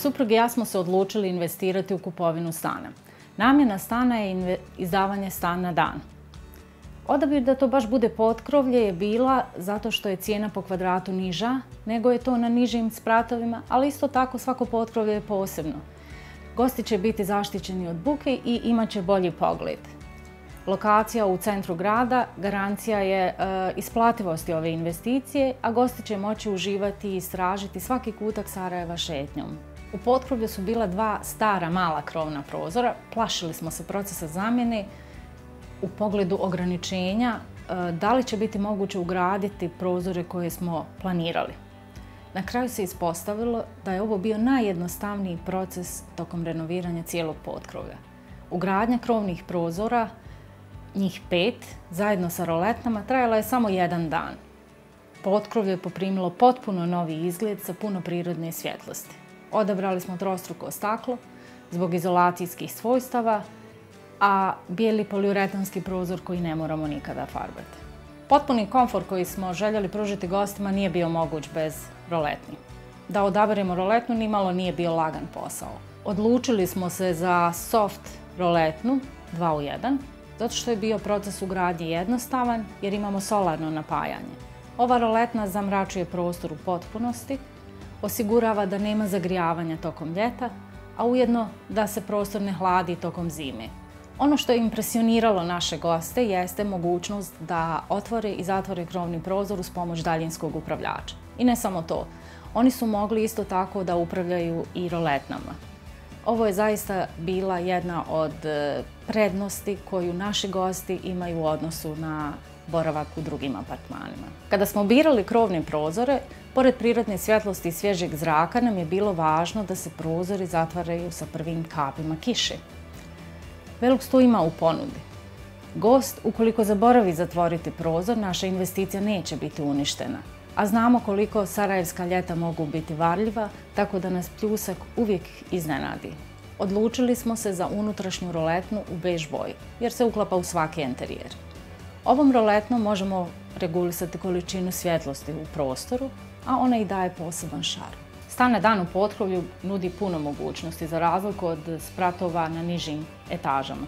Suprug i ja smo se odlučili investirati u kupovinu stana. Namjena stana je izdavanje stan na dan. Odabir da to baš bude potkrovlje je bila zato što je cijena po kvadratu niža nego je to na nižim spratovima, ali isto tako svako potkrovlje je posebno. Gosti će biti zaštićeni od buke i imat će bolji pogled. Lokacija u centru grada garancija je isplativosti ove investicije, a gosti će moći uživati i istražiti svaki kutak Sarajeva šetnjom. U potkrovlju su bila dva stara mala krovna prozora, plašili smo se procesa zamjene u pogledu ograničenja da li će biti moguće ugraditi prozore koje smo planirali. Na kraju se ispostavilo da je ovo bio najjednostavniji proces tokom renoviranja cijelog potkrovlja. Ugradnja krovnih prozora, njih 5, zajedno sa roletnama, trajala je samo 1 dan. Potkrovlje je poprimilo potpuno novi izgled sa puno prirodne svjetlosti. Odabrali smo trostruko staklo zbog izolacijskih svojstava, a bijeli poliuretanski prozor koji ne moramo nikada farbati. Potpuni komfor koji smo željeli pružiti gostima nije bio moguć bez roletni. Da odaberemo roletnu nimalo nije bio lagan posao. Odlučili smo se za soft roletnu 2 u 1, zato što je bio proces ugradnje jednostavan jer imamo solarno napajanje. Ova roletna zamračuje prostor u potpunosti, osigurava da nema zagrijavanja tokom ljeta, a ujedno da se prostor ne hladi tokom zime. Ono što je impresioniralo naše goste jeste mogućnost da otvore i zatvore krovni prozor uz pomoć daljinskog upravljača. I ne samo to, oni su mogli isto tako da upravljaju i roletnama. Ovo je zaista bila jedna od prednosti koju naši gosti imaju u odnosu na boravak u drugim apartmanima. Kada smo birali krovne prozore, pored prirodne svjetlosti i svježeg zraka nam je bilo važno da se prozori zatvaraju sa prvim kapima kiše. Velux to ima u ponudi. Gost, ukoliko zaboravi zatvoriti prozor, naša investicija neće biti uništena. A znamo koliko sarajevska ljeta mogu biti varljiva, tako da nas pljusak uvijek iznenadi. Odlučili smo se za unutrašnju roletnu u bež boji, jer se uklapa u svaki enterijer. Ovom roletnom možemo regulisati količinu svjetlosti u prostoru, a ona i daje poseban šarm. Stan na dan u potkrovlju nudi puno mogućnosti za razliku od spratova na nižim etažama.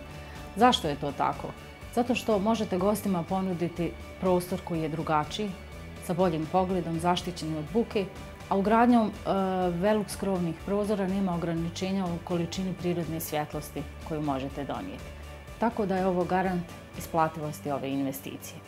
Zašto je to tako? Zato što možete gostima ponuditi prostor koji je drugačiji, sa boljim pogledom, zaštićeni od buke, a ugradnjom Velux krovnih prozora nema ograničenja u količini prirodne svjetlosti koju možete donijeti. Tako da je ovo garant isplativosti ove investicije.